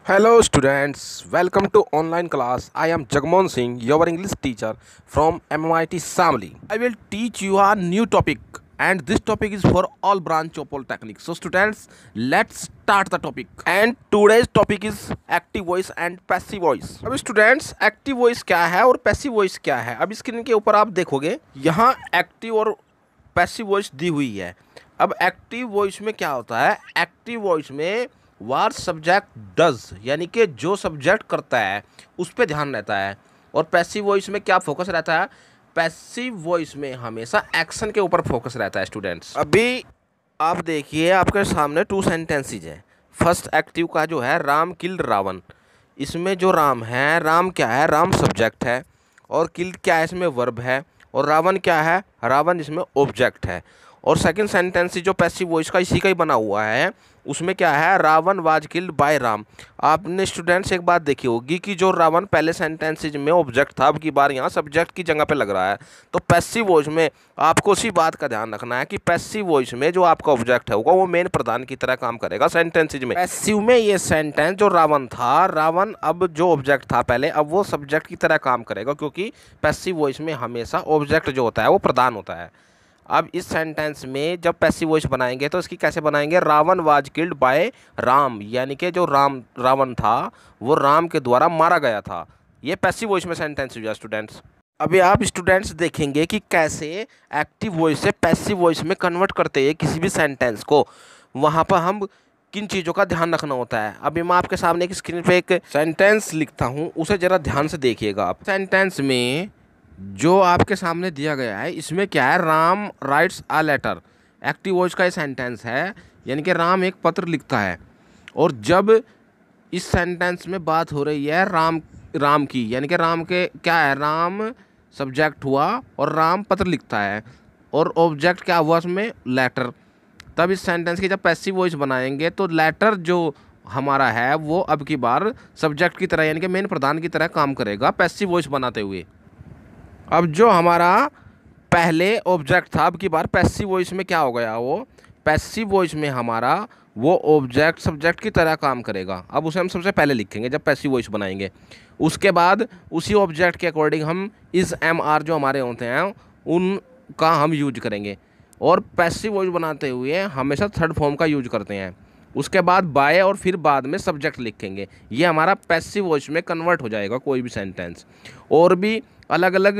Hello students, welcome to online class. I am Jagmohan Singh, your English teacher from MIT Samli. I will teach you a new topic and this topic is for all branch of Polytechnic. So students, let's start the topic. And today's topic is active voice and passive voice. अब students, active voice क्या है और passive voice क्या है? अब screen के ऊपर आप देखोगे यहाँ active और passive voice दी हुई है। अब एक्टिव वॉइस में क्या होता है? एक्टिव वॉइस में वार सब्जेक्ट डज यानी कि जो सब्जेक्ट करता है उस पर ध्यान रहता है। और पैसिव वॉइस में क्या फोकस रहता है? पैसिव वॉइस में हमेशा एक्शन के ऊपर फोकस रहता है स्टूडेंट्स। अभी आप देखिए आपके सामने टू सेंटेंसेज है। फर्स्ट एक्टिव का जो है राम किल्ड रावण, इसमें जो राम है, राम क्या है? राम सब्जेक्ट है। और किल्ड क्या है? इसमें वर्ब है। और रावण क्या है? रावण इसमें ऑब्जेक्ट है। और सेकंड सेंटेंस जो पैसिव वॉइस का इसी का ही बना हुआ है, उसमें क्या है? Ravan was killed by Ram. आपने स्टूडेंट्स एक बात देखी होगी कि जो रावण पहले सेंटेंसेज में ऑब्जेक्ट था, अब की बार यहाँ सब्जेक्ट की जगह पे लग रहा है। तो पैसिव वॉइस में आपको उसी बात का ध्यान रखना है कि पैसिव वॉइस में जो आपका ऑब्जेक्ट है होगा वो मेन प्रधान की तरह काम करेगा सेंटेंसेज में। पैसिव में ये सेंटेंस जो रावण था, रावण अब जो ऑब्जेक्ट था पहले, अब वो सब्जेक्ट की तरह काम करेगा, क्योंकि पैसिव वॉइस में हमेशा ऑब्जेक्ट जो होता है वो प्रधान होता है। अब इस सेंटेंस में जब पैसिव वॉइस बनाएंगे तो इसकी कैसे बनाएंगे? Ravan was killed by Ram, यानी कि जो रावण था वो राम के द्वारा मारा गया था। ये पैसिव वॉइस में सेंटेंस हुआ स्टूडेंट्स। अभी आप स्टूडेंट्स देखेंगे कि कैसे एक्टिव वॉइस से पैसिव वॉइस में कन्वर्ट करते हैं किसी भी सेंटेंस को। वहाँ पर हम किन चीज़ों का ध्यान रखना होता है। अभी मैं आपके सामने एक स्क्रीन पे एक सेंटेंस लिखता हूँ, उसे ज़रा ध्यान से देखिएगा आप। सेंटेंस में जो आपके सामने दिया गया है इसमें क्या है? Ram writes a letter. Active voice का ये सेंटेंस है, यानी कि राम एक पत्र लिखता है। और जब इस सेंटेंस में बात हो रही है राम की, यानी कि राम के क्या है? राम सब्जेक्ट हुआ और राम पत्र लिखता है और ऑब्जेक्ट क्या हुआ उसमें? लेटर। तब इस सेंटेंस की जब पैसिव वॉइस बनाएंगे तो लेटर जो हमारा है वो अब की बार सब्जेक्ट की तरह यानी कि मेन प्रधान की तरह काम करेगा पैसिव वॉइस बनाते हुए। अब जो हमारा पहले ऑब्जेक्ट था अब की बार पैसिव वॉइस में क्या हो गया? वो पैसिव वॉइस में हमारा वो ऑब्जेक्ट सब्जेक्ट की तरह काम करेगा। अब उसे हम सबसे पहले लिखेंगे जब पैसिव वॉइस बनाएंगे। उसके बाद उसी ऑब्जेक्ट के अकॉर्डिंग हम इस एम आर जो हमारे होते हैं उनका हम यूज करेंगे। और पैसिव वॉइस बनाते हुए हमेशा थर्ड फॉर्म का यूज करते हैं। उसके बाद बाय और फिर बाद में सब्जेक्ट लिखेंगे। ये हमारा पैसिव वॉइस में कन्वर्ट हो जाएगा कोई भी सेंटेंस। और भी अलग अलग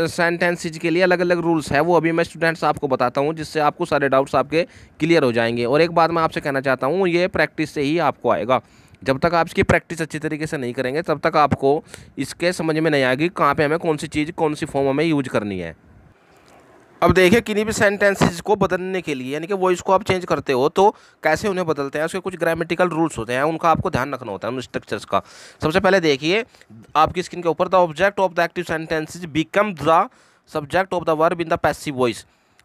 सेंटेंसेज के लिए अलग अलग रूल्स है, वो अभी मैं स्टूडेंट्स आपको बताता हूँ, जिससे आपको सारे डाउट्स आपके क्लियर हो जाएंगे। और एक बात मैं आपसे कहना चाहता हूँ, ये प्रैक्टिस से ही आपको आएगा। जब तक आप इसकी प्रैक्टिस अच्छी तरीके से नहीं करेंगे तब तक आपको इसके समझ में नहीं आएगी कहाँ पे हमें कौन सी चीज़ कौन सी फॉर्म हमें यूज करनी है। अब देखिए किन्हीं भी सेंटेंसेस को बदलने के लिए यानी कि वॉइस को आप चेंज करते हो तो कैसे उन्हें बदलते हैं, उसके कुछ ग्रामेटिकल रूल्स होते हैं, उनका आपको ध्यान रखना होता है उन स्ट्रक्चर्स का। सबसे पहले देखिए आपकी स्क्रीन के ऊपर, the object of the active sentences become the subject of the verb in the passive voice.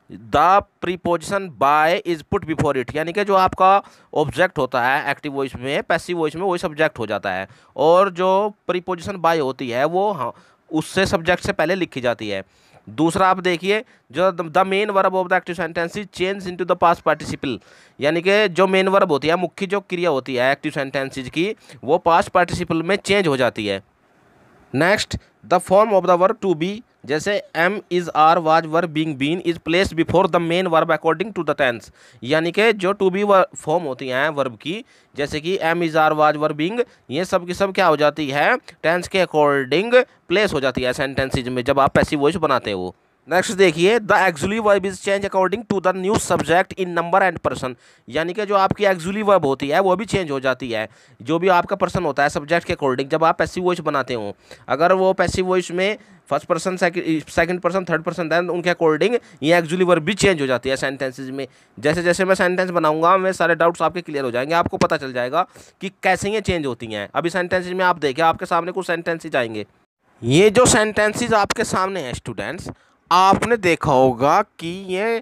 The preposition by is put before it, यानी कि जो आपका ऑब्जेक्ट होता है एक्टिव वॉइस में, पैसिव वॉइस में वही सब्जेक्ट हो जाता है। और जो प्रीपोजिशन बाय होती है वो उससे सब्जेक्ट से पहले लिखी जाती है। दूसरा आप देखिए जो the main verb of the active sentence is change into the past participle, यानी कि जो मेन वर्ब होती है, मुख्य जो क्रिया होती है एक्टिव सेंटेंसेज की, वो पास्ट पार्टिसिपल में चेंज हो जाती है। Next the form of the verb to be, जैसे am is are was verb being been is placed before the main verb according to the tense, यानी कि जो टू बी फॉर्म होती हैं वर्ब की, जैसे कि am is are was verb being, ये सब की सब क्या हो जाती है? टेंस के अकॉर्डिंग प्लेस हो जाती है सेंटेंसेज में जब आप पैसिव वॉइस बनाते हो। नेक्स्ट देखिए the actually verb is change according to the new subject in number and person, यानी कि जो आपकी एक्चुअली वर्ब होती है वो भी चेंज हो जाती है जो भी आपका पर्सन होता है सब्जेक्ट के अकॉर्डिंग जब आप पैसिव वॉइस बनाते हो। अगर वो पैसिव वॉइस में first person second person third person then उनके अकॉर्डिंग ये एक्चुअली वर्ब भी चेंज हो जाती है सेंटेंसेज में। जैसे जैसे मैं सेंटेंस बनाऊंगा मैं सारे डाउट्स आपके क्लियर हो जाएंगे, आपको पता चल जाएगा कि कैसे ये चेंज होती हैं। अभी सेंटेंसेज में आप देखिए आपके सामने कुछ सेंटेंसेज आएंगे। ये जो सेंटेंसेज आपके सामने हैं स्टूडेंट्स, आपने देखा होगा कि ये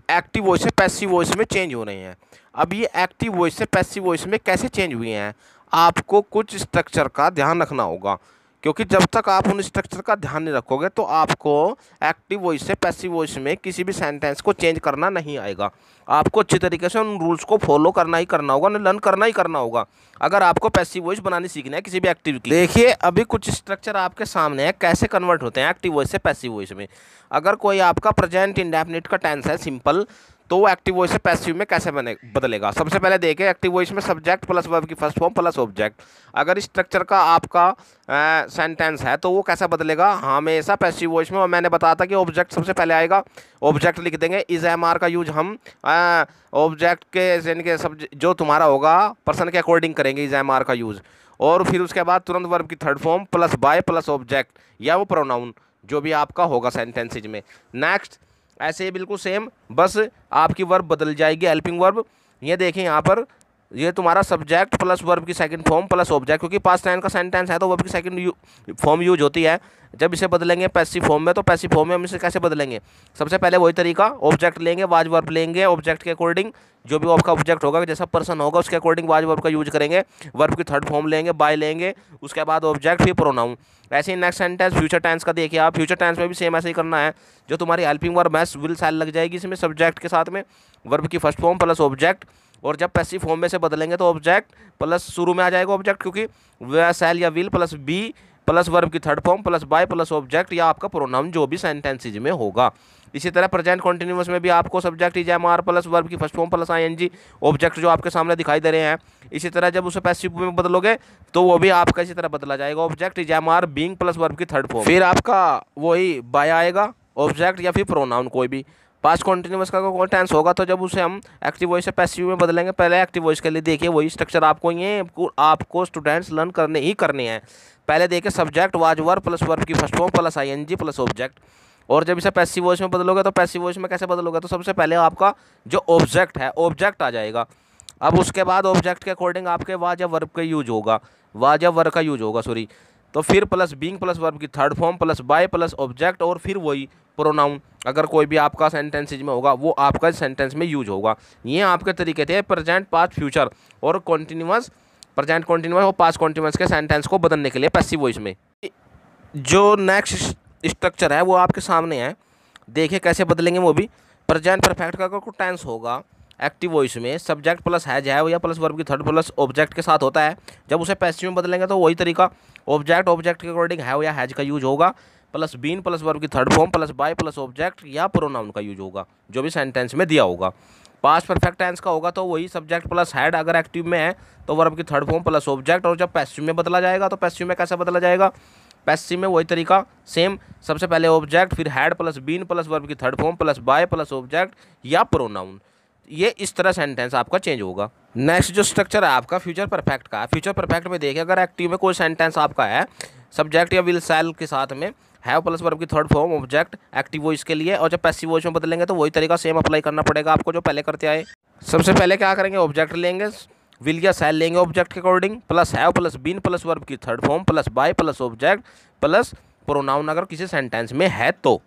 एक्टिव वॉइस से पैसिव वॉइस में चेंज हो रहे हैं। अब ये एक्टिव वॉइस से पैसिव वॉइस में कैसे चेंज हुए हैं, आपको कुछ स्ट्रक्चर का ध्यान रखना होगा। क्योंकि जब तक आप उन स्ट्रक्चर का ध्यान नहीं रखोगे तो आपको एक्टिव वॉइस से पैसिव वॉइस में किसी भी सेंटेंस को चेंज करना नहीं आएगा। आपको अच्छी तरीके से उन रूल्स को फॉलो करना ही करना होगा, लर्न करना ही करना होगा, अगर आपको पैसिव वॉइस बनानी सीखना है किसी भी एक्टिव की। देखिए अभी कुछ स्ट्रक्चर आपके सामने है, कैसे कन्वर्ट होते हैं एक्टिव वॉइस से पैसिव वॉइस में। अगर कोई आपका प्रेजेंट इंडेफिनिट का टेंस है सिंपल, तो वो एक्टिव वॉइस से पैसिव में कैसे बदलेगा। सबसे पहले देखें एक्टिव वॉइस में सब्जेक्ट प्लस वर्ब की फर्स्ट फॉर्म प्लस ऑब्जेक्ट। अगर इस स्ट्रक्चर का आपका सेंटेंस है तो वो कैसा बदलेगा, हमेशा पैसिव वॉइस में। और मैंने बताया था कि ऑब्जेक्ट सबसे पहले आएगा, ऑब्जेक्ट लिख देंगे। इज एम आर का यूज हम ऑब्जेक्ट के यानी कि सब जो तुम्हारा होगा पर्सन के अकॉर्डिंग करेंगे इज एम आर का यूज़। और फिर उसके बाद तुरंत वर्ब की third form plus by plus object या वो प्रोनाउन जो भी आपका होगा सेंटेंसेज में। नेक्स्ट ऐसे ही बिल्कुल सेम, बस आपकी वर्ब बदल जाएगी हेल्पिंग वर्ब। ये देखें यहाँ पर, ये तुम्हारा सब्जेक्ट प्लस वर्ब की सेकंड फॉर्म प्लस ऑब्जेक्ट, क्योंकि पास्ट टाइम का सेंटेंस है तो वर्ब की सेकंड फॉर्म यूज होती है। जब इसे बदलेंगे पैसिव फॉर्म में, तो पैसिव फॉर्म में हम इसे कैसे बदलेंगे, सबसे पहले वही तरीका, ऑब्जेक्ट लेंगे, वाज वर्ब लेंगे, ऑब्जेक्ट के अकॉर्डिंग जो भी आपका ऑब्जेक्ट होगा जैसा पर्सन होगा उसके अकॉर्डिंग वाज वर्ब का यूज करेंगे, वर्ब की थर्ड फॉर्म लेंगे, बाय लेंगे, उसके बाद ऑब्जेक्ट फिर प्रोनाउन। ऐसे ही नेक्स्ट सेंटेंस फ्यूचर टेंस का देखिए आप, फ्यूचर टेंस में भी सेम ऐसे ही करना है। जो तुम्हारी हेल्पिंग वर्ब है विल शैल लग जाएगी इसमें सब्जेक्ट के साथ में, वर्ब की फर्स्ट फॉर्म प्लस ऑब्जेक्ट। और जब पैसिव फॉर्म में से बदलेंगे तो ऑब्जेक्ट प्लस शुरू में आ जाएगा ऑब्जेक्ट, क्योंकि वह शैल या will plus be plus verb की third form plus by plus object या आपका प्रोनाउन जो भी सेंटेंसेज में होगा। इसी तरह प्रेजेंट कॉन्टिन्यूअस में भी आपको subject is am are plus verb की first form plus ING, object जो आपके सामने दिखाई दे रहे हैं। इसी तरह जब उसे पैसिव में बदलोगे तो वो भी आपका इसी तरह बदला जाएगा, object is am are being plus verb की थर्ड फॉर्म, फिर आपका वही बाय आएगा, ऑब्जेक्ट या फिर प्रोनाउन कोई भी। पास्ट कॉन्टिन्यूअस का कोई टेंस होगा तो जब उसे हम एक्टिव वॉइस से पैसिव में बदलेंगे। पहले एक्टिव वॉइस के लिए देखिए वही स्ट्रक्चर आपको ये आपको स्टूडेंट्स लर्न करने ही करने हैं। पहले देखिए subject was were plus verb की first form plus ING plus object. और जब इसे पैसिव वॉइस में बदलोगे तो पैसिव वॉइस में कैसे बदलोगे, तो सबसे पहले आपका जो ऑब्जेक्ट है ऑब्जेक्ट आ जाएगा। अब उसके बाद ऑब्जेक्ट के अकॉर्डिंग आपके वाज या वर्ब का यूज होगा, वाज या वर्ब का यूज होगा सॉरी, तो फिर प्लस बीइंग प्लस वर्ब की third form plus by plus object और फिर वही प्रोनाउन अगर कोई भी आपका सेंटेंसेज में होगा वो आपका सेंटेंस में यूज होगा। ये आपके तरीके थे प्रेजेंट पास्ट फ्यूचर और कॉन्टिन्यूअस, प्रेजेंट कॉन्टिन्यूअस और पास्ट कॉन्टिन्यूअस के सेंटेंस को बदलने के लिए पैसिव वॉइस में। जो नेक्स्ट स्ट्रक्चर है वो आपके सामने है, देखिए कैसे बदलेंगे वो भी। प्रेजेंट परफेक्ट का कोई टेंस होगा एक्टिव वॉइस में, सब्जेक्ट प्लस हैज है या प्लस वर्ब की थर्ड प्लस ऑब्जेक्ट के साथ होता है। जब उसे पैसिव में बदलेंगे तो वही तरीका, ऑब्जेक्ट के अकॉर्डिंग है या हैज का यूज होगा, प्लस बीन प्लस वर्ब की third form plus by plus object या प्रोनाउन का यूज होगा जो भी सेंटेंस में दिया होगा। पास्ट परफेक्ट टेंस का होगा तो वही सब्जेक्ट प्लस हैड अगर एक्टिव में है तो वर्ब की थर्ड फॉर्म प्लस ऑब्जेक्ट। और जब पैसिव में बदला जाएगा तो पैसिव में कैसा बदला जाएगा, पैसिव में वही तरीका सेम, सबसे पहले ऑब्जेक्ट फिर had plus been plus verb की third form plus by plus object या प्रोनाउन। ये इस तरह सेंटेंस आपका चेंज होगा। नेक्स्ट जो स्ट्रक्चर है आपका फ्यूचर परफेक्ट का, फ्यूचर परफेक्ट में देखिए अगर एक्टिव में कोई सेंटेंस आपका है सब्जेक्ट या विल शैल के साथ में हैव प्लस वर्ब की third form object active voice के लिए, और जब पैसिव वॉइस में बदलेंगे तो वही तरीका सेम अप्लाई करना पड़ेगा आपको जो पहले करते आए। सबसे पहले क्या करेंगे, ऑब्जेक्ट लेंगे, विल या शैल लेंगे ऑब्जेक्ट के according, plus have plus been plus verb की third form plus by plus object plus pronoun अगर किसी सेंटेंस में है तो।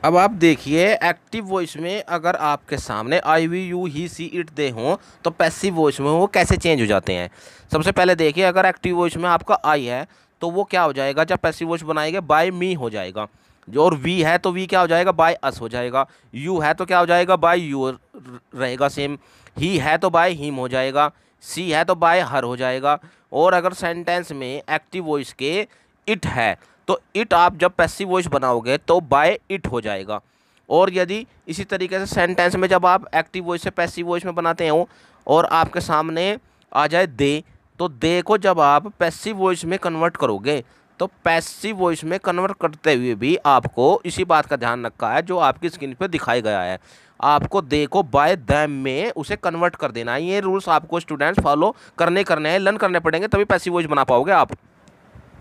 अब आप देखिए एक्टिव वॉइस में अगर आपके सामने I we you he she it they हों तो पैसिव वॉइस में वो कैसे चेंज हो जाते हैं। सबसे पहले देखिए अगर एक्टिव वॉइस में आपका आई है तो वो क्या हो जाएगा, जब पैसिव वॉइस बनाएंगे बाय मी हो जाएगा। जो और वी है तो वी क्या हो जाएगा, बाय अस हो जाएगा। यू है तो क्या हो जाएगा, बाय यू रहेगा सेम। ही है तो बाय हिम हो जाएगा। सी है तो बाय हर हो जाएगा। और अगर सेंटेंस में एक्टिव वॉइस के इट है तो इट आप जब पैसिव वॉइस बनाओगे तो बाय इट हो जाएगा। और यदि इसी तरीके से सेंटेंस में जब आप एक्टिव वॉइस से पैसिव वॉइस में बनाते हो और आपके सामने आ जाए दे, तो दे को जब आप पैसिव वॉइस में कन्वर्ट करोगे तो पैसिव वॉइस में कन्वर्ट करते हुए भी आपको इसी बात का ध्यान रखा है जो आपकी स्क्रीन पर दिखाई गया है, आपको दे को बाय दैम में उसे कन्वर्ट कर देना है। ये रूल्स आपको स्टूडेंट्स फॉलो करने हैं, लर्न करने पड़ेंगे, तभी पैसिव वॉइस बना पाओगे आप।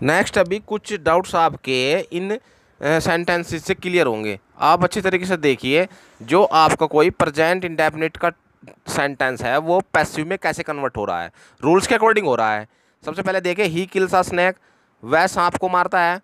नेक्स्ट अभी कुछ डाउट्स आपके इन सेंटेंसेस से क्लियर होंगे, आप अच्छी तरीके से देखिए। जो आपका कोई प्रेजेंट इंडेफिनिट का सेंटेंस है वो पैसिव में कैसे कन्वर्ट हो रहा है, रूल्स के अकॉर्डिंग हो रहा है। सबसे पहले देखिए ही किल्स अ स्नैक, वह सांप को मारता है,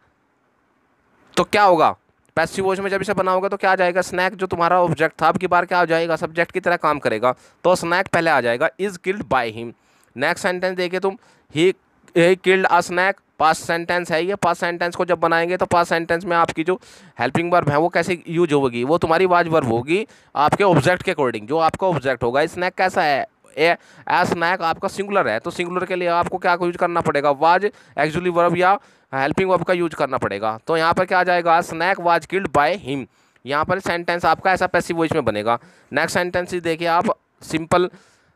तो क्या होगा पैसिव वॉइस में जब इसे बनाओगे तो क्या आ जाएगा, स्नैक जो तुम्हारा ऑब्जेक्ट था अब की बार क्या हो जाएगा, सब्जेक्ट की तरह काम करेगा, तो स्नैक पहले आ जाएगा, is killed by him. Next sentence देखिए तुम, he killed a snake, past sentence है ये। पास्ट सेंटेंस को जब बनाएंगे तो पास्ट सेंटेंस में आपकी जो हेल्पिंग वर्ब है वो कैसे यूज होगी, वो तुम्हारी वाज वर्ब होगी आपके ऑब्जेक्ट के अकॉर्डिंग। जो आपका ऑब्जेक्ट होगा, स्नैक कैसा है, ए स्नैक आपका सिंगुलर है, तो सिंगुलर के लिए आपको क्या यूज करना पड़ेगा, वाज एक्चुअली वर्ब या हेल्पिंग वर्ब का यूज करना पड़ेगा। तो यहाँ पर क्या आ जाएगा, snake was killed by him. यहाँ पर सेंटेंस आपका ऐसा पैसिव वॉइस में बनेगा। नेक्स्ट सेंटेंस देखिए आप, सिंपल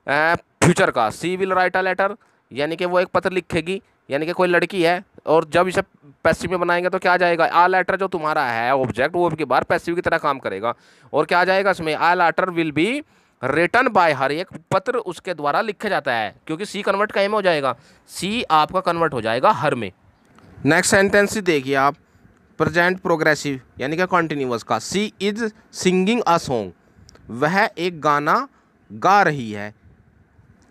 फ्यूचर का, सी विल राइट अ लेटर, यानी कि वो एक पत्र लिखेगी, यानी कि कोई लड़की है। और जब इसे पैसिव में बनाएंगे तो क्या आ जाएगा, आ लेटर जो तुम्हारा है ऑब्जेक्ट वो के बाहर पैसिव की तरह काम करेगा। और क्या आ जाएगा इसमें, a letter will be written by her, एक पत्र उसके द्वारा लिखा जाता है, क्योंकि सी कन्वर्ट कहीं में हो जाएगा, सी आपका कन्वर्ट हो जाएगा हर में। नेक्स्ट सेंटेंस देखिए आप, प्रेजेंट प्रोग्रेसिव यानी कि कॉन्टिन्यूअस का, सी इज सिंगिंग अ सॉन्ग, वह एक गाना गा रही है।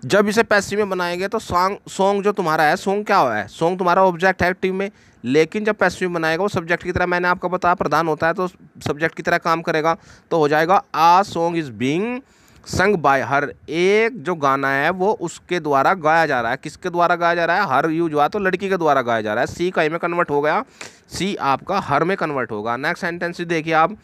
जब इसे पैसिव में बनाएंगे तो सॉन्ग जो तुम्हारा है, सॉन्ग क्या है, सॉन्ग तुम्हारा ऑब्जेक्ट है एक्टिव में, लेकिन जब पैसिव में बनाएगा वो सब्जेक्ट की तरह, मैंने आपको बताया प्रधान होता है तो सब्जेक्ट की तरह काम करेगा। तो हो जाएगा आ song is being sung by her, एक जो गाना है वो उसके द्वारा गाया जा रहा है। किसके द्वारा गाया जा रहा है, हर यूज हुआ तो लड़की के द्वारा गाया जा रहा है। सी का में कन्वर्ट हो गया, सी आपका हर में कन्वर्ट होगा। नेक्स्ट सेंटेंस देखिए आप,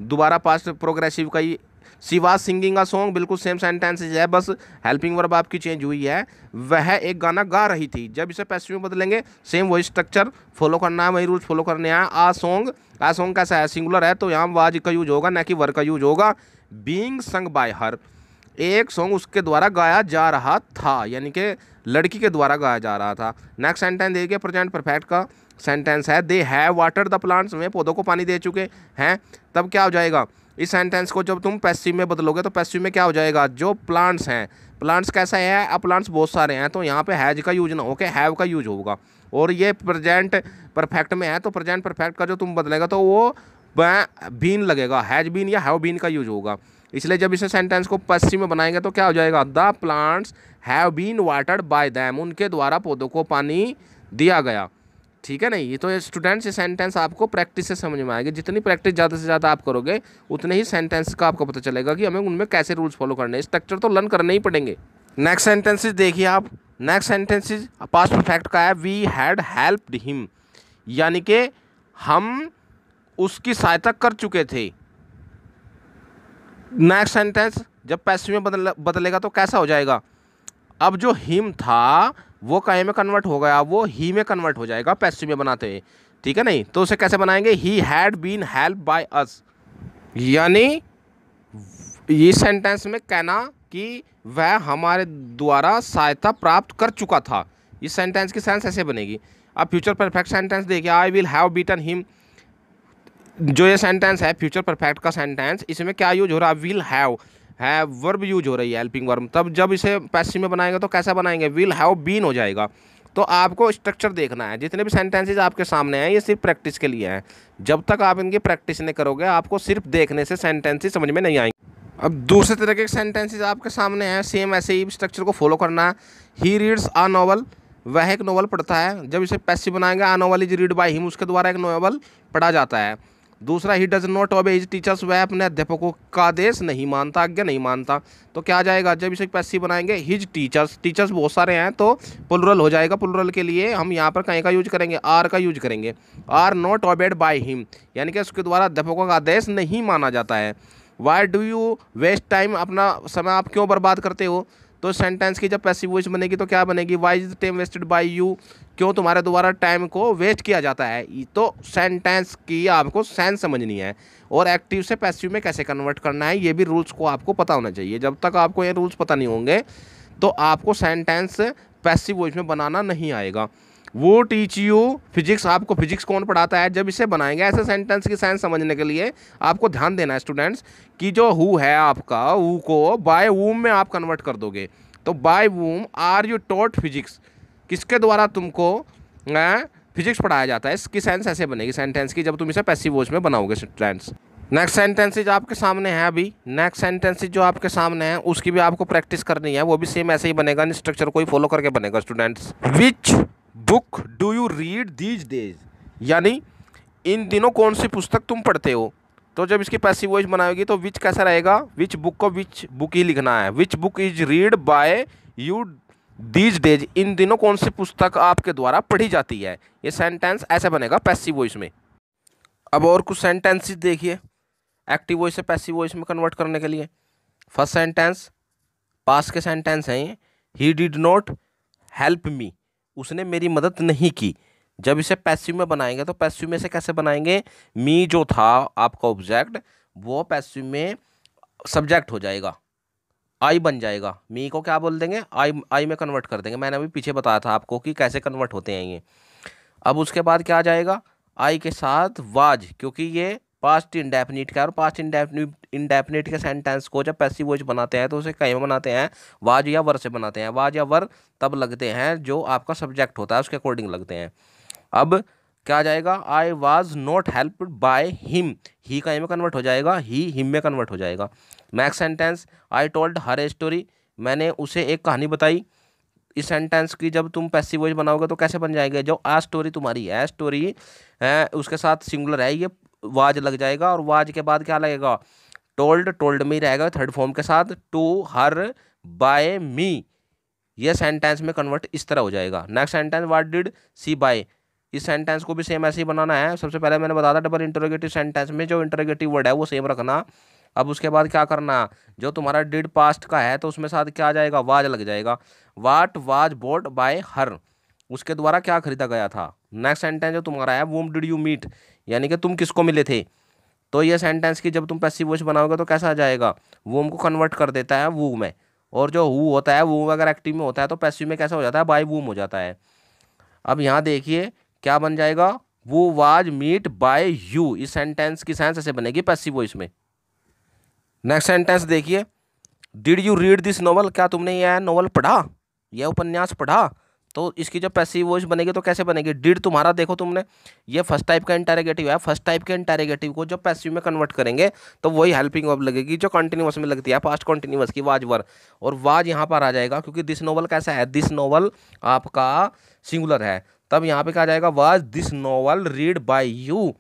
दोबारा पास्ट प्रोग्रेसिव का ही, she was singing a song, बिल्कुल सेम सेंटेंस है, बस हेल्पिंग वर्ब आपकी चेंज हुई है, वह एक गाना गा रही थी। जब इसे पैसिव में बदलेंगे सेम वही स्ट्रक्चर फॉलो करना है, वही रूल्स फॉलो करने हैं। आ सॉन्ग कैसा है, सिंगुलर है तो यहाँ वाज का यूज होगा, ना कि वर का यूज होगा। बीइंग संग बाय हर, एक सॉन्ग उसके द्वारा गाया जा रहा था, यानी कि लड़की के द्वारा गाया जा रहा था। नेक्स्ट सेंटेंस देखिए, प्रेजेंट परफेक्ट का सेंटेंस है, they have watered the plants, वे पौधों को पानी दे चुके हैं। तब क्या हो जाएगा, इस सेंटेंस को जब तुम पैसिव में बदलोगे तो पैसिव में क्या हो जाएगा, जो प्लांट्स हैं, प्लांट्स कैसा है, अब प्लांट्स बहुत सारे हैं तो यहाँ पे हैज का यूज ना होके हैव का यूज होगा। और ये प्रेजेंट परफेक्ट में है तो प्रेजेंट परफेक्ट का जो तुम बदलेगा तो वो बीन लगेगा, हैज बीन या हैव बीन का यूज होगा। इसलिए जब इसे सेंटेंस को पैसिव में बनाएंगे तो क्या हो जाएगा, the plants have been watered by them, उनके द्वारा पौधों को पानी दिया गया। ठीक है नहीं, ये तो स्टूडेंट्स ये सेंटेंस आपको प्रैक्टिस से समझ में आएगी। जितनी प्रैक्टिस ज़्यादा से ज़्यादा आप करोगे उतने ही सेंटेंस का आपको पता चलेगा कि हमें उनमें कैसे रूल्स फॉलो करने हैं। स्ट्रक्चर तो लर्न करने ही पड़ेंगे। नेक्स्ट सेंटेंसेस देखिए आप, नेक्स्ट सेंटेंसेस पास्ट परफेक्ट का है, वी हैड हेल्प्ड हिम, यानी कि हम उसकी सहायता कर चुके थे। नेक्स्ट सेंटेंस जब पैसिव में बदलेगा तो कैसा हो जाएगा, अब जो हिम था वो काय में कन्वर्ट हो गया, वो ही में कन्वर्ट हो जाएगा पैसिव में बनाते हैं। ठीक है नहीं, तो उसे कैसे बनाएंगे, he had been help by us, यानी ये सेंटेंस में कहना कि वह हमारे द्वारा सहायता प्राप्त कर चुका था। इस सेंटेंस की सेंस ऐसे बनेगी। अब फ्यूचर परफेक्ट सेंटेंस देखिए, I will have beaten him, जो ये सेंटेंस है फ्यूचर परफेक्ट का सेंटेंस, इसमें क्या यूज हो रहा है, विल है वर्ब यूज हो रही है, हेल्पिंग वर्ब। तब जब इसे पैसिव में बनाएंगे तो कैसा बनाएंगे, विल हैव बीन हो जाएगा। तो आपको स्ट्रक्चर देखना है, जितने भी सेंटेंसेस आपके सामने हैं ये सिर्फ प्रैक्टिस के लिए हैं। जब तक आप इनकी प्रैक्टिस नहीं करोगे आपको सिर्फ देखने से सेंटेंसेस समझ में नहीं आएंगे। अब दूसरे तरह के सेंटेंसेस आपके सामने हैं, सेम ऐसे ही स्ट्रक्चर को फॉलो करना है। ही रीड्स आ नॉवल, वह एक नॉवल पढ़ता है। जब इसे पैसिव बनाएंगे, a novel is read by him, उसके द्वारा एक नॉवल पढ़ा जाता है। दूसरा, he does not obey his teachers, वह अपने अध्यापकों का आदेश नहीं मानता, आज्ञा नहीं मानता। तो क्या आ जाएगा, जब इसे पैसिव बनाएंगे, हिज टीचर्स, टीचर्स बहुत सारे हैं तो प्लुरल हो जाएगा। प्लुरल के लिए हम यहाँ पर कहीं का यूज करेंगे, आर का यूज करेंगे। Are not obeyed by him, यानी कि उसके द्वारा अध्यापकों का आदेश नहीं माना जाता है। Why do you waste time, अपना समय आप क्यों बर्बाद करते हो। तो सेंटेंस की जब पैसिव वॉइस बनेगी तो क्या बनेगी, why is time wasted by you, क्यों तुम्हारे द्वारा टाइम को वेस्ट किया जाता है। तो सेंटेंस की आपको सेंस समझनी है और एक्टिव से पैसिव में कैसे कन्वर्ट करना है ये भी रूल्स को आपको पता होना चाहिए। जब तक आपको ये रूल्स पता नहीं होंगे तो आपको सेंटेंस पैसिव वॉइस में बनाना नहीं आएगा। वो टीच यू फिजिक्स, आपको फिजिक्स कौन पढ़ाता है। जब इसे बनाएंगे ऐसे सेंटेंस की सेंस समझने के लिए आपको ध्यान देना है स्टूडेंट्स कि जो हु है आपका, हु को बाय वूम में आप कन्वर्ट कर दोगे। तो by whom are you taught physics, किसके द्वारा तुमको फिजिक्स पढ़ाया जाता है। इसकी सेंस ऐसे बनेगी सेंटेंस की जब तुम इसे पैसिव वॉइस में बनाओगे स्टूडेंट्स। नेक्स्ट सेंटेंसेज आपके सामने है अभी, नेक्स्ट सेंटेंसेज जो आपके सामने है उसकी भी आपको प्रैक्टिस करनी है, वो भी सेम ऐसे ही बनेगा, स्ट्रक्चर को ही फॉलो करके बनेगा students. Which book do you read these days, यानी इन दिनों कौन सी पुस्तक तुम पढ़ते हो। तो जब इसकी पैसिव वॉइस बनाओगी तो विच कैसा रहेगा, विच बुक को विच बुक ही लिखना है। Which book is read by you these days, इन दिनों कौन सी पुस्तक आपके द्वारा पढ़ी जाती है। ये सेंटेंस ऐसे बनेगा पैसिव वॉइस में। अब और कुछ सेंटेंसेस देखिए एक्टिव वॉइस से पैसिव वॉइस में कन्वर्ट करने के लिए। फर्स्ट सेंटेंस पास्ट के सेंटेंस हैं ये। ही डिड नॉट हेल्प मी, उसने मेरी मदद नहीं की। जब इसे पैसिव में बनाएंगे तो पैसिव में से कैसे बनाएंगे, मी जो था आपका ऑब्जेक्ट वो पैसिव में सब्जेक्ट हो जाएगा, आई बन जाएगा। मी को क्या बोल देंगे, आई में कन्वर्ट कर देंगे। मैंने अभी पीछे बताया था आपको कि कैसे कन्वर्ट होते हैं ये। अब उसके बाद क्या आ जाएगा, आई के साथ वाज, क्योंकि ये पास्ट इंडेफिनिट का, और पास्ट इंडेफिनिट के सेंटेंस को जब पैसिव वॉइस बनाते हैं तो उसे कहीं में बनाते हैं, वाज या वर से बनाते हैं। वाज या वर तब लगते हैं जो आपका सब्जेक्ट होता है उसके अकॉर्डिंग लगते हैं। अब क्या आ जाएगा, I was not helped by him, ही कहीं में कन्वर्ट हो जाएगा, ही हिम में कन्वर्ट हो जाएगा। Next sentence I told her a story, मैंने उसे एक कहानी बताई। इस सेंटेंस की जब तुम पैसिव वॉइस बनाओगे तो कैसे बन जाएगा, जो आ स्टोरी तुम्हारी है, स्टोरी है उसके साथ सिंगुलर है, ये वाज लग जाएगा, और वाज के बाद क्या लगेगा, टोल्ड, टोल्ड में रहेगा थर्ड फॉर्म के साथ, टू हर बाय मी, ये सेंटेंस में कन्वर्ट इस तरह हो जाएगा। Next sentence what did she buy, इस सेंटेंस को भी सेम ऐसे ही बनाना है। सबसे पहले मैंने बताया था डबल इंटरोगेटिव सेंटेंस में जो इंटरोगेटिव वर्ड है वो सेम रखना। अब उसके बाद क्या करना, जो तुम्हारा डिड पास्ट का है तो उसमें साथ क्या आ जाएगा, वाज लग जाएगा। वाट वाज बॉट बाय हर, उसके द्वारा क्या खरीदा गया था। नेक्स्ट सेंटेंस जो तुम्हारा है वूम डिड यू मीट, यानी कि तुम किसको मिले थे। तो ये सेंटेंस की जब तुम पैसिव वॉइस बनाओगे तो कैसा आ जाएगा, वूम को कन्वर्ट कर देता है वू में, और जो हु होता है वो अगर एक्टिव में होता है तो पैसिव में कैसा हो जाता है, बाय वूम हो जाता है। अब यहाँ देखिए क्या बन जाएगा, वो वाज मीट बाय यू, इस सेंटेंस की सेंस ऐसे बनेगी पैसिव वॉइस में। नेक्स्ट सेंटेंस देखिए, did you read this novel, क्या तुमने यह नॉवल पढ़ा, यह उपन्यास पढ़ा। तो इसकी जब पैसिव वॉइस बनेगी तो कैसे बनेगी, डिड तुम्हारा देखो तुमने, ये फर्स्ट टाइप का इंटरोगेटिव है, फर्स्ट टाइप के इंटरोगेटिव को जब पैसिव में कन्वर्ट करेंगे तो वही हेल्पिंग वर्ब लगेगी जो कंटिन्यूअस में लगती है, पास्ट कंटिन्यूअस की, वाज वर, और वाज यहाँ पर आ जाएगा क्योंकि दिस नॉवल कैसा है, दिस नॉवल आपका सिंगुलर है। तब यहाँ पे क्या आ जाएगा, was this novel read by you,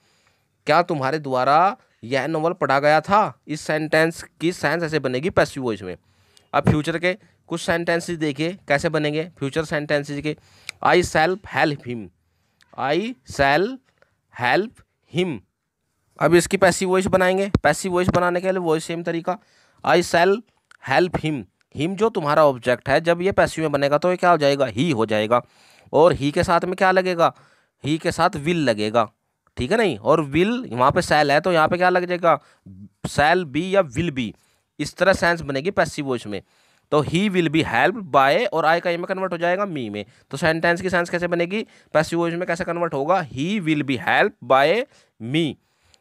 क्या तुम्हारे द्वारा यह नॉवल पढ़ा गया था। इस सेंटेंस की सेंस ऐसे बनेगी पैसिव वॉइस में। अब फ्यूचर के कुछ सेंटेंसेस देखिए कैसे बनेंगे फ्यूचर सेंटेंसेस के। I shall help him, I shall help him. अब इसकी पैसिव वॉइस बनाएंगे, पैसिव वॉइस बनाने के लिए वॉइस सेम तरीका, I shall help him, him जो तुम्हारा ऑब्जेक्ट है जब ये पैसिव में बनेगा तो ये क्या हो जाएगा, ही हो जाएगा, और ही के साथ में क्या लगेगा, ही के साथ विल लगेगा, ठीक है नहीं, और विल वहाँ पे सेल है तो यहाँ पे क्या लग जाएगा, सेल बी या विल बी, इस तरह सेंस बनेगी पैसिव वॉइस में। तो ही विल बी हेल्प बाय, और आई का में कन्वर्ट हो जाएगा मी में। तो सेंटेंस की सेंस कैसे बनेगी, पैसिव वॉइस में कैसे कन्वर्ट होगा, he will be help by me.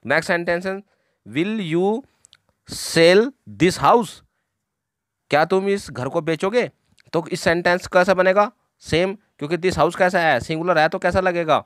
Next sentence, will you sell this house, क्या तुम इस घर को बेचोगे। तो इस सेंटेंस कैसा बनेगा, सेम, क्योंकि दिस हाउस कैसा है, सिंगुलर है तो कैसा लगेगा,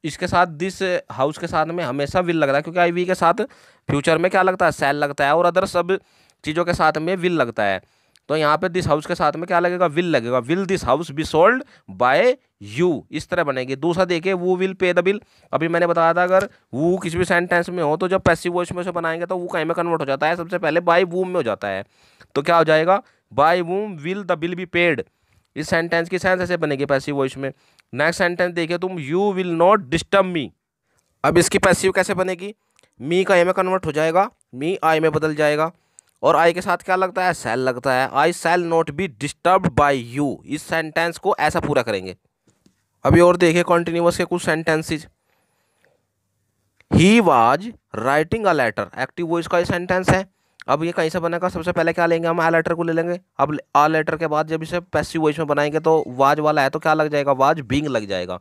इसके साथ दिस हाउस के साथ में हमेशा विल लग रहा है, क्योंकि आई वी के साथ फ्यूचर में क्या लगता है, सेल लगता है, और अदर सब चीज़ों के साथ में विल लगता है। तो यहाँ पे दिस हाउस के साथ में क्या लगेगा, विल लगेगा, will this house be sold by you, इस तरह बनेगी। दूसरा देखिए, वो विल पे द बिल, अभी मैंने बताया था अगर वो किसी भी सेंटेंस में हो तो जब पैसिव वॉइस में से बनाएंगे तो वो कहीं में कन्वर्ट हो जाता है, सबसे पहले बाय वूम में हो जाता है। तो क्या हो जाएगा, by whom will the bill be paid, इस सेंटेंस की सेंस ऐसे बनेगी पैसिव वॉइस में। नेक्स्ट सेंटेंस देखिए तुम, you will not disturb me, अब इसकी पैसिव कैसे बनेगी, मी का ए में कन्वर्ट हो जाएगा, मी आई में बदल जाएगा, और आई के साथ क्या लगता है, सेल लगता है, I shall not be disturbed by you, इस सेंटेंस को ऐसा पूरा करेंगे। अभी और देखिए कॉन्टिन्यूअस के कुछ sentences, he was writing a letter, active voice का सेंटेंस है। अब ये कहीं से बनेगा, सबसे पहले क्या लेंगे हम, आ लेटर को ले लेंगे। अब आ लेटर के बाद जब इसे पैसिव वॉइस में बनाएंगे तो वाज वाला है तो क्या लग जाएगा, वाज बीइंग लग जाएगा,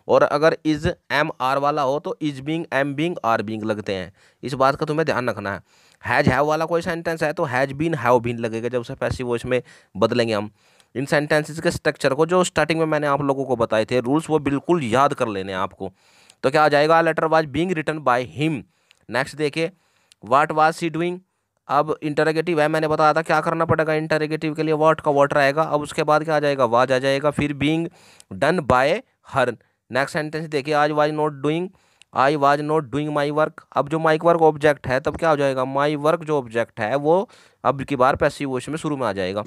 और अगर इज एम आर वाला हो तो is being am being are being लगते हैं, इस बात का तुम्हें ध्यान रखना है। हैज हैव वाला कोई सेंटेंस है तो हैज बीन हैव बीन लगेगा जब उसे पैसिव वॉइस में बदलेंगे हम। इन सेंटेंसेस के स्ट्रक्चर को जो स्टार्टिंग में मैंने आप लोगों को बताए थे रूल्स, वो बिल्कुल याद कर लेने हैं आपको। तो क्या आ जाएगा, letter was being written by him. Next देखिए, व्हाट वाज सी डूइंग, अब इंटरोगेटिव है, मैंने बताया था क्या करना पड़ेगा इंटरोगेटिव के लिए, व्हाट का व्हाट रहेगा, अब उसके बाद क्या आ जाएगा, वाज आ जाएगा, फिर बीइंग डन बाय हर। नेक्स्ट सेंटेंस देखिए, आज was not doing, I was not doing my work, अब जो माई वर्क ऑब्जेक्ट है तब क्या हो जाएगा, माई वर्क जो ऑब्जेक्ट है वो अब की बार पैसिव वॉइस में शुरू में आ जाएगा।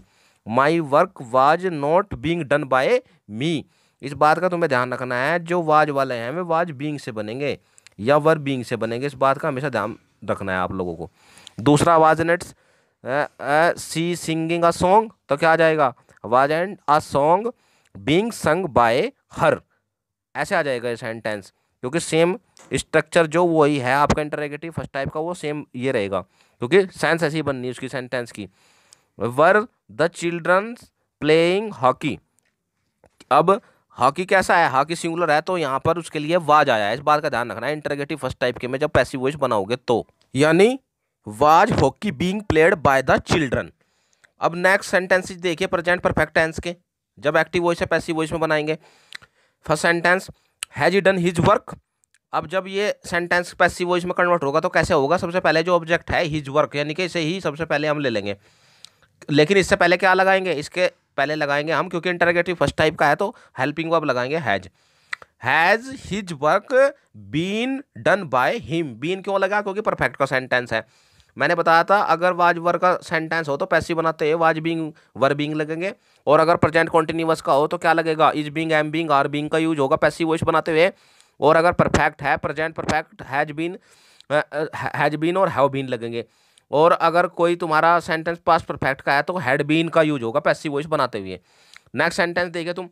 My work was not being done by me. इस बात का तुम्हें ध्यान रखना है, जो वाज वाले हैं वे वाज बीइंग से बनेंगे या वर बीइंग से बनेंगे, इस बात का हमेशा ध्यान रखना है आप लोगों को। दूसरा, was Nancy singing a song, तो क्या आ जाएगा, was and a song being sung by her, ऐसे आ जाएगा ये सेंटेंस, क्योंकि सेम स्ट्रक्चर जो वही है आपका इंटरोगेटिव फर्स्ट टाइप का, वो सेम ये रहेगा, क्योंकि सेंस ऐसी बननी है उसकी सेंटेंस की। Were the children playing hockey, अब हॉकी कैसा है, हॉकी सिंगुलर है तो यहाँ पर उसके लिए वाज आया है, इस बात का ध्यान रखना है इंटरोगेटिव फर्स्ट टाइप के में जब पैसिव वॉइस बनाओगे तो, यानी was hockey being played by the children. अब नेक्स्ट सेंटेंसेस देखिए प्रेजेंट परफेक्ट टेंस के, जब एक्टिव वॉइस है पैसिव वॉइस में बनाएंगे। First sentence, has he done his work. अब जब ये सेंटेंस पैसिव वॉइस में कन्वर्ट होगा तो कैसे होगा, सबसे पहले जो ऑब्जेक्ट है हिज वर्क, यानी कि इसे ही सबसे पहले हम ले लेंगे, लेकिन इससे पहले क्या लगाएंगे, इसके पहले लगाएंगे हम, क्योंकि इंटरोगेटिव फर्स्ट टाइप का है तो हेल्पिंग वर्ब लगाएंगे has his work been done by him. Been क्यों लगा, क्योंकि परफेक्ट का सेंटेंस है। मैंने बताया था अगर वाज वर का सेंटेंस हो तो पैसिव बनाते हैं वाज बीइंग वर बीइंग लगेंगे, और अगर प्रेजेंट कॉन्टिन्यूअस का हो तो क्या लगेगा, is being am being are being का यूज होगा पैसिव वॉइस बनाते हुए। और अगर परफेक्ट है प्रेजेंट परफेक्ट हैज बीन और हैव बीन लगेंगे। और अगर कोई तुम्हारा सेंटेंस पास्ट परफेक्ट का है तो हैड बीन का यूज होगा पैसिव वॉइस बनाते हुए। नेक्स्ट सेंटेंस देखिए तुम,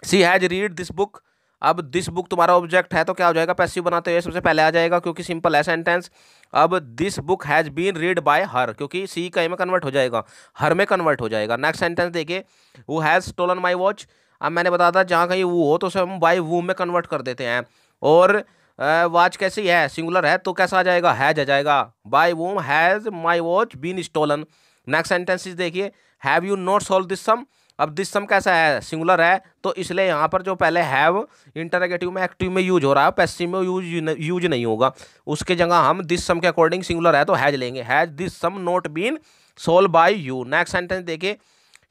सी हैज रीड दिस बुक। अब दिस बुक तुम्हारा ऑब्जेक्ट है तो क्या हो जाएगा, पैसिव बनाते हुए सबसे पहले आ जाएगा, क्योंकि सिंपल है सेंटेंस। अब this book has been read by her, क्योंकि सी का में कन्वर्ट हो जाएगा, हर में कन्वर्ट हो जाएगा। नेक्स्ट सेंटेंस देखिए, वो हैज स्टोलन माई वॉच। अब मैंने बताया था जहाँ कहीं वो हो तो उसे हम बाय वो में कन्वर्ट कर देते हैं, और वॉच कैसी है, सिंगुलर है तो कैसा आ जाएगा, हैज आ जाएगा, by whom has my watch been stolen. Next sentences देखिए, have you not solve this sum. अब दिस सम कैसा है, सिंगुलर है तो इसलिए यहाँ पर जो पहले हैव इंटरोगेटिव में एक्टिव में यूज हो रहा है, पैसिव में यूज नहीं होगा, उसके जगह हम दिस सम के अकॉर्डिंग सिंगुलर है तो हैज लेंगे, has this sum not been solve by you. Next sentence देखिए,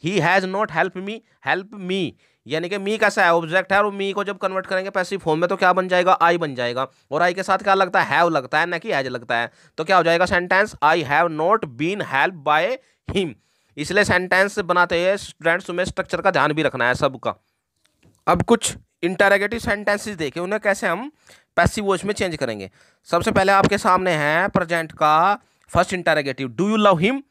he has not help me, यानी कि मी कैसा है, ऑब्जेक्ट है, और मी को जब कन्वर्ट करेंगे पैसिव फॉर्म में तो क्या बन जाएगा, आई बन जाएगा, और आई के साथ क्या लगता है, हैव लगता है, ना कि हैज लगता है, तो क्या हो जाएगा sentence, I have not been help by him. इसलिए सेंटेंस बनाते हुए स्टूडेंट्स तुम्हें स्ट्रक्चर का ध्यान भी रखना है सबका। अब कुछ इंटरोगेटिव सेंटेंसेस देखे, उन्हें कैसे हम पैसिव वॉइस में चेंज करेंगे। सबसे पहले आपके सामने है प्रेजेंट का first interrogative, do you love him.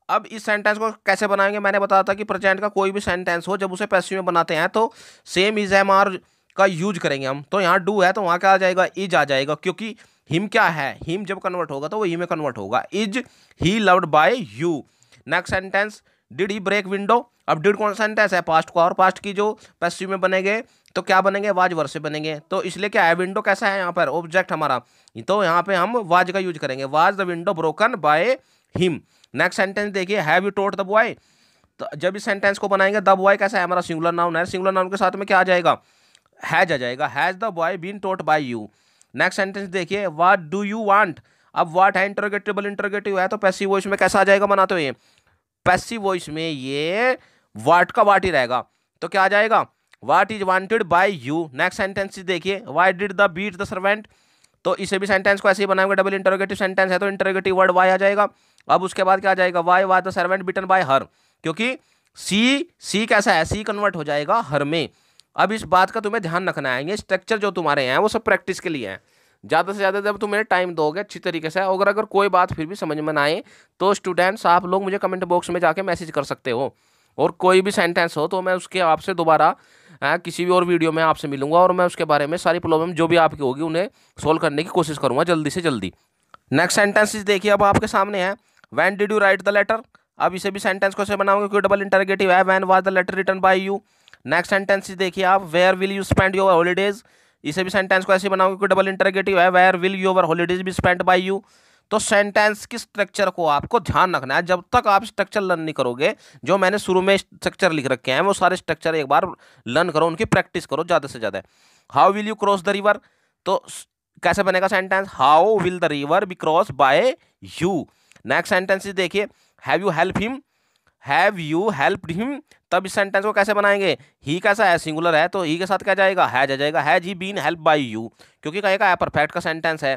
अब इस सेंटेंस को कैसे बनाएंगे, मैंने बताया था कि प्रेजेंट का कोई भी सेंटेंस हो जब उसे पैसिव में बनाते हैं तो सेम इज एम आर का यूज करेंगे हम। तो यहाँ डू है तो वहाँ क्या आ जाएगा, इज आ जाएगा, क्योंकि हिम क्या है, हिम जब कन्वर्ट होगा तो वो ही में कन्वर्ट होगा, is he loved by you. Next sentence, did he break window. अब डिड कौन सा सेंटेंस है, पास्ट का, और पास्ट की जो पैसिव में बनेंगे तो क्या बनेंगे, वाज वर्ब से बनेंगे, तो इसलिए क्या है, विंडो कैसा है यहाँ पर ऑब्जेक्ट हमारा, तो यहाँ पे हम वाज का यूज करेंगे, was the window broken by him. Next sentence देखिए, have you taught the boy. तो जब इस सेंटेंस को बनाएंगे, द बॉय कैसा है हमारा, सिंगुलर नाउन है, सिंगुलर नाउन के साथ में क्या आ जाएगा, हैज आ जाएगा, has the boy been taught by you. Next sentence देखिए, व्हाट डू यू वांट। अब व्हाट है इंटरोगेटिव है तो पैसिव वॉइस में कैसा आ जाएगा बनाते हुए, पैसिव वॉइस में ये व्हाट का व्हाट ही रहेगा, तो क्या आ जाएगा, what is wanted by you. Next sentence देखिए, why did the beat the servant. तो इसे भी सेंटेंस को ऐसे ही बनाएंगे, डबल इंटरोगेटिव सेंटेंस है तो इंटरोगेटिव वर्ड वाई आ जाएगा। अब उसके बाद क्या आ जाएगा, why was the servant beaten by her, क्योंकि सी कैसा है, सी कन्वर्ट हो जाएगा हर में। अब इस बात का तुम्हें ध्यान रखना है, ये स्ट्रक्चर जो तुम्हारे हैं वो सब प्रैक्टिस के लिए है, ज़्यादा से ज़्यादा जब तुम्हें टाइम दोगे अच्छी तरीके से, अगर कोई बात फिर भी समझ में ना आए तो स्टूडेंट्स आप लोग मुझे कमेंट बॉक्स में जाके मैसेज कर सकते हो, और कोई भी सेंटेंस हो तो मैं उसके आपसे दोबारा किसी भी और वीडियो में आपसे मिलूंगा, और मैं उसके बारे में सारी प्रॉब्लम जो भी आपकी होगी उन्हें सोल्व करने की कोशिश करूंगा जल्दी से जल्दी। नेक्स्ट सेंटेंसेस देखिए, अब आपके सामने है, when did you write the letter. अब इसे भी सेंटेंस को ऐसे बनाओगे क्योंकि डबल इंटरोगेटिव है, when was the letter written by you. Next sentence देखिए आप, where will you spend your holidays. इसे भी सेंटेंस को ऐसे बनाओगे क्योंकि डबल इंटरोगेटिव है, where will your holidays be spend by you. तो सेंटेंस की स्ट्रक्चर को आपको ध्यान रखना है, जब तक आप स्ट्रक्चर लर्न नहीं करोगे, जो मैंने शुरू में स्ट्रक्चर लिख रखे हैं वो सारे स्ट्रक्चर एक बार लर्न करो, उनकी प्रैक्टिस करो ज़्यादा से ज़्यादा। How will you cross the river, तो कैसे बनेगा sentence, how will the river be cross by you. Next sentence देखिए, have you help him, have you helped him. तब इस सेंटेंस को कैसे बनाएंगे, ही कैसा है, सिंगुलर है तो ही के साथ क्या जाएगा, हैज आ जाएगा, has he been help by you, क्योंकि कहेगा परफेक्ट का सेंटेंस है,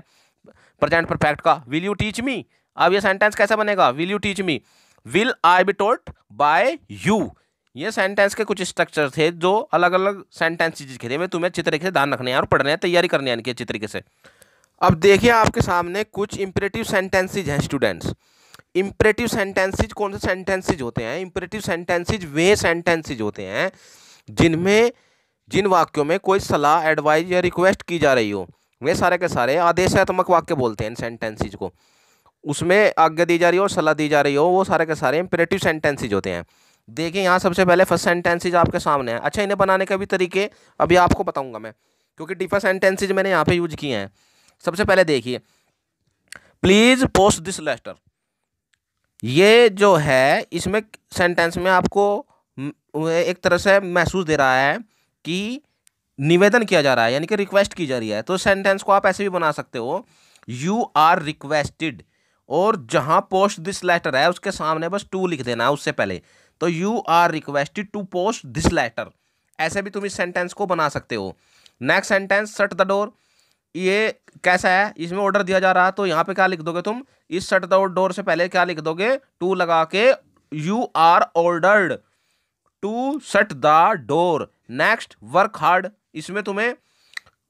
प्रेजेंट परफेक्ट का। Will you teach me. अब ये सेंटेंस कैसा बनेगा, will you teach me, will I be told by you. ये सेंटेंस के कुछ स्ट्रक्चर थे जो अलग अलग सेंटेंसेस के थे, मैं तुम्हें अच्छी तरीके से ध्यान रखने हैं और पढ़ने हैं, तैयारी करनी है इनकी अच्छी तरीके से। अब देखिए आपके सामने कुछ इंपरेटिव सेंटेंसेज हैं स्टूडेंट्स। इंपरेटिव सेंटेंसेज कौन से सेंटेंसेज होते हैं? इंपरेटिव सेंटेंसेज वे सेंटेंसेज होते हैं जिनमें जिन वाक्यों में कोई सलाह, एडवाइस या रिक्वेस्ट की जा रही हो, वे सारे के सारे आदेशात्मक वाक्य बोलते हैं इन सेंटेंसेज को। उसमें आज्ञा दी जा रही हो, सलाह दी जा रही हो, वो सारे के सारे इंपरेटिव सेंटेंसेज होते हैं। देखिए यहाँ सबसे पहले फर्स्ट सेंटेंसेज आपके सामने है। अच्छा, इन्हें बनाने के भी तरीके अभी आपको बताऊंगा मैं, क्योंकि डिफरेंट सेंटेंसेज मैंने यहाँ पे यूज किए हैं। सबसे पहले देखिए, प्लीज पोस्ट दिस लेटर। ये जो है इसमें सेंटेंस में आपको एक तरह से महसूस दे रहा है कि निवेदन किया जा रहा है, यानी कि रिक्वेस्ट की जा रही है। तो सेंटेंस को आप ऐसे भी बना सकते हो, यू आर रिक्वेस्टेड, और जहां पोस्ट दिस लेटर है उसके सामने बस टू लिख देना है उससे पहले। तो you are requested to post this letter, ऐसे भी तुम इस सेंटेंस को बना सकते हो। Next sentence, shut the door. ये कैसा है? इसमें ऑर्डर दिया जा रहा है, तो यहाँ पे क्या लिख दोगे तुम? इस शट द डोर से पहले क्या लिख दोगे? टू लगा के, you are ordered to shut the door. Next, work hard. इसमें तुम्हें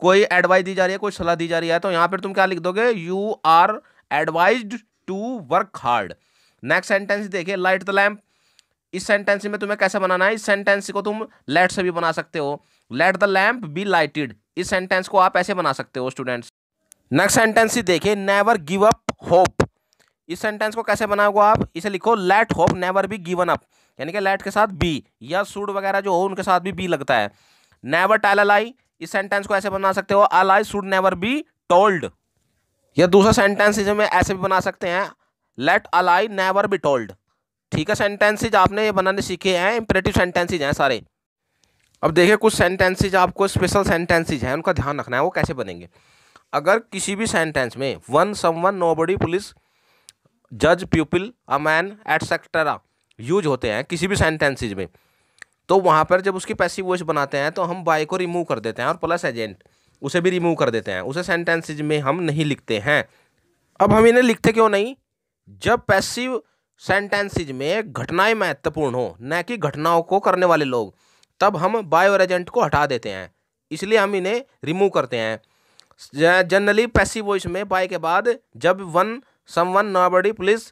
कोई एडवाइस दी जा रही है, कोई सलाह दी जा रही है, तो यहाँ पर तुम क्या लिख दोगे? You are advised to work hard. Next sentence देखिए, लाइट द लैम्प। इस सेंटेंस में तुम्हें कैसे बनाना है? इस सेंटेंस को तुम लेट से भी बना सकते हो, let the lamp be lighted. इस सेंटेंस को आप ऐसे बना सकते हो स्टूडेंट्स। नेक्स्ट सेंटेंस देखिए, नेवर गिव अप होप। इस सेंटेंस को कैसे बनाओगे आप? इसे लिखो, let hope never be given up, यानी कि लेट के साथ बी या शुड वगैरह जो हो उनके साथ भी बी लगता है। Never tell a lie. इस सेंटेंस को ऐसे बना सकते हो, a lie should never be told. या दूसरा सेंटेंस इसमें ऐसे भी बना सकते हैं, let a lie never be told. ठीक है, सेंटेंसेज आपने ये बनाने सीखे हैं, इंपरेटिव सेंटेंसेज हैं सारे। अब देखिए कुछ सेंटेंसेज आपको स्पेशल सेंटेंसेज हैं, उनका ध्यान रखना है वो कैसे बनेंगे। अगर किसी भी सेंटेंस में वन, समवन, नोबडी, पुलिस, जज, people, a man, etcetera use होते हैं किसी भी सेंटेंसेज में, तो वहाँ पर जब उसकी पैसिव वॉइस बनाते हैं तो हम बाय को रिमूव कर देते हैं और प्लस एजेंट उसे भी रिमूव कर देते हैं, उसे सेंटेंसेज में हम नहीं लिखते हैं। अब हम इन्हें लिखते क्यों नहीं? जब पैसिव सेंटेंसेज में घटनाएं महत्वपूर्ण हो, न कि घटनाओं को करने वाले लोग, तब हम बाय और एजेंट को हटा देते हैं, इसलिए हम इन्हें रिमूव करते हैं। जनरली पैसिव वॉइस में बाय के बाद जब वन, समवन, नोबडी, पुलिस,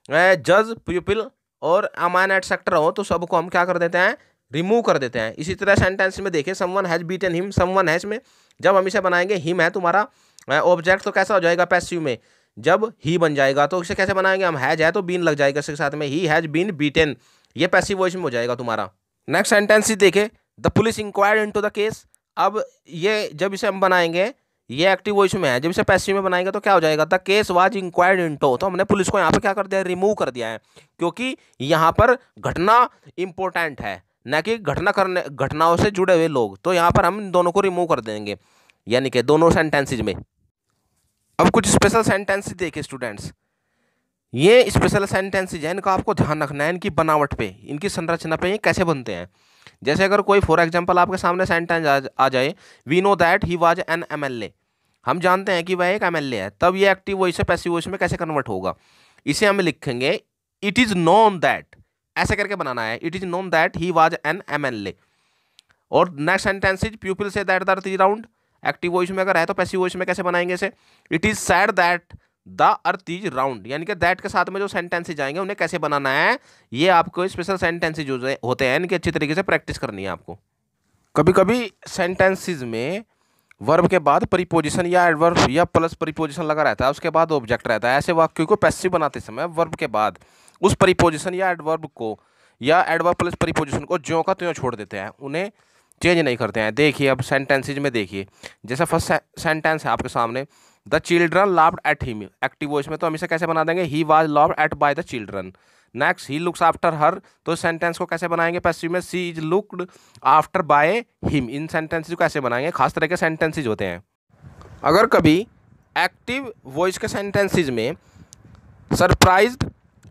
जज, पीपल और अ मैन एटसेट्रा हो तो सबको हम क्या कर देते हैं? रिमूव कर देते हैं। इसी तरह सेंटेंस में देखिए, someone has beaten him. Someone has में जब हम इसे बनाएंगे, हिम है तुम्हारा ऑब्जेक्ट, तो कैसा हो जाएगा पैसिव में? जब ही बन जाएगा तो इसे कैसे बनाएंगे हम? हैज है तो बीन लग जाएगा इसके साथ में, ही हैज बीन बीटन, ये पैसिव वॉइस में हो जाएगा तुम्हारा। नेक्स्ट सेंटेंस देखे, the police inquired into the case. अब ये जब इसे हम बनाएंगे, ये एक्टिव वॉइस में है, जब इसे पैसिव में बनाएंगे तो क्या हो जाएगा? The case was inquired into. तो हमने पुलिस को यहाँ पे क्या कर दिया? रिमूव कर दिया है, क्योंकि यहाँ पर घटना इंपॉर्टेंट है, न कि घटनाओं से जुड़े हुए लोग, तो यहाँ पर हम इन दोनों को रिमूव कर देंगे, यानी कि दोनों सेंटेंसेज में। अब कुछ स्पेशल सेंटेंसेज देखिए स्टूडेंट्स। ये स्पेशल सेंटेंसेज हैं, इनका आपको ध्यान रखना है, इनकी बनावट पे, इनकी संरचना पे, ये कैसे बनते हैं। जैसे अगर कोई फॉर एग्जांपल आपके सामने सेंटेंस आ जाए, we know that he was an MLA. हम जानते हैं कि वह एक एमएलए है, तब ये एक्टिव वॉइस से पैसिव वॉइस में कैसे कन्वर्ट होगा? इसे हम लिखेंगे, इट इज़ नोन दैट, ऐसे करके बनाना है, it is known that he was an MLA. और next sentence is, people say that the earth is round. Active voice में अगर है तो पैसिव वॉइस में कैसे बनाएंगे इसे? It is sad that the earth is round, यानी कि दैट के साथ में जो सेंटेंसेज आएंगे उन्हें कैसे बनाना है, ये आपको स्पेशल सेंटेंसेज होते हैं, इनकी अच्छी तरीके से प्रैक्टिस करनी है आपको। कभी कभी सेंटेंसेज में वर्ब के बाद प्रीपोजिशन या एडवर्ब या प्लस प्रीपोजिशन लगा रहता है, उसके बाद ऑब्जेक्ट रहता है। ऐसे वाक्यों को पैसिव बनाते समय वर्ब के बाद उस प्रीपोजिशन या एडवर्ब को या एडवर्ब प्लस प्रीपोजिशन को ज्यों का त्यों छोड़ देते हैं, उन्हें चेंज नहीं करते हैं। देखिए अब सेंटेंसेज में देखिए, जैसा फर्स्ट सेंटेंस है आपके सामने, the children laughed at him. Active voice में तो हम इसे कैसे बना देंगे? He was laughed at by the children. Next, he looks after her, तो सेंटेंस को कैसे बनाएंगे पैसिव में? She is looked after by him. इन सेंटेंसेज को कैसे बनाएंगे? खास तरह के सेंटेंसेज होते हैं। अगर कभी एक्टिव वॉइस के सेंटेंसेज में सरप्राइज्ड,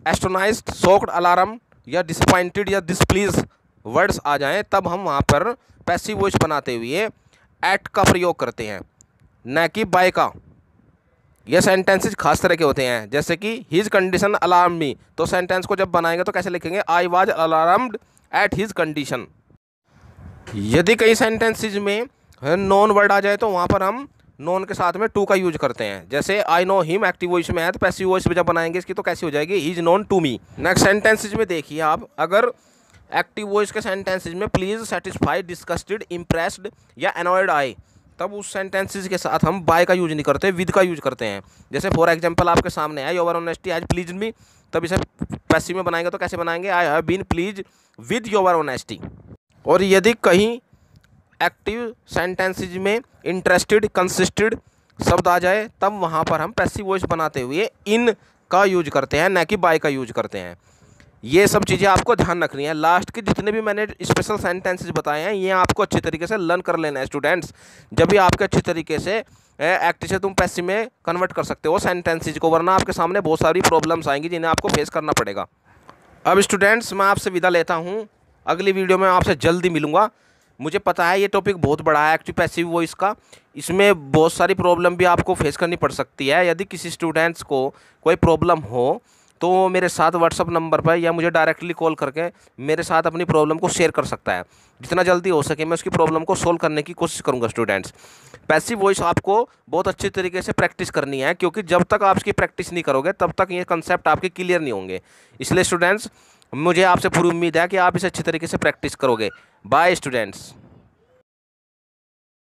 एस्टोनाइज्ड, शॉक्ड, अलार्म या डिसअपॉइंटेड या डिसप्लीज वर्ड्स आ जाएं, तब हम वहाँ पर पैसिव वॉइस बनाते हुए एट का प्रयोग करते हैं, न कि बाय का। ये सेंटेंसेस खास तरह के होते हैं, जैसे कि हिज कंडीशन अलार्म मी, तो सेंटेंस को जब बनाएंगे तो कैसे लिखेंगे, I was alarmed at his condition. यदि कई सेंटेंसेस में नॉन वर्ड आ जाए तो वहाँ पर हम नॉन के साथ में टू का यूज करते हैं, जैसे I know him active voice में है तो पैसिव वॉइस में जब बनाएंगे इसकी तो कैसी हो जाएगी, he is known to me. Next sentences में देखिए आप, अगर एक्टिव वॉइस के सेंटेंसेज में प्लीज, सेटिस्फाइड, डिस्गस्टेड, इम्प्रेस्ड या अनॉयड आए, तब उस सेंटेंसेज के साथ हम बाय का यूज नहीं करते, विद का यूज करते हैं। जैसे फॉर एग्जाम्पल आपके सामने है your honesty has pleased me, तब इसे पैसिव में बनाएंगे तो कैसे बनाएंगे, I have been please with your honesty. और यदि कहीं एक्टिव सेंटेंसेज में इंटरेस्टेड, कंसिस्टेड शब्द आ जाए तब वहाँ पर हम पैसिव वॉइस बनाते हुए इन का यूज करते हैं, न कि बाय का यूज करते हैं। ये सब चीज़ें आपको ध्यान रखनी है। लास्ट के जितने भी मैंने स्पेशल सेंटेंसेज बताए हैं ये आपको अच्छे तरीके से लर्न कर लेना है स्टूडेंट्स, जब भी आपके अच्छे तरीके से एक्टिव से तुम पैसिव में कन्वर्ट कर सकते हो सेंटेंसेज को, वरना आपके सामने बहुत सारी प्रॉब्लम्स आएंगी जिन्हें आपको फेस करना पड़ेगा। अब स्टूडेंट्स मैं आपसे विदा लेता हूँ, अगली वीडियो में आपसे जल्दी मिलूँगा। मुझे पता है ये टॉपिक बहुत बड़ा है एक्टिव पैसिव वॉइस का, इसमें बहुत सारी प्रॉब्लम भी आपको फेस करनी पड़ सकती है। यदि किसी स्टूडेंट्स को कोई प्रॉब्लम हो तो मेरे साथ व्हाट्सअप नंबर पर या मुझे डायरेक्टली कॉल करके मेरे साथ अपनी प्रॉब्लम को शेयर कर सकता है। जितना जल्दी हो सके मैं उसकी प्रॉब्लम को सोल्व करने की कोशिश करूंगा। स्टूडेंट्स, पैसिव वॉइस आपको बहुत अच्छे तरीके से प्रैक्टिस करनी है, क्योंकि जब तक आप इसकी प्रैक्टिस नहीं करोगे तब तक ये कंसेप्ट आपके क्लियर नहीं होंगे। इसलिए स्टूडेंट्स मुझे आपसे पूरी उम्मीद है कि आप इसे अच्छे तरीके से प्रैक्टिस करोगे। Bye students.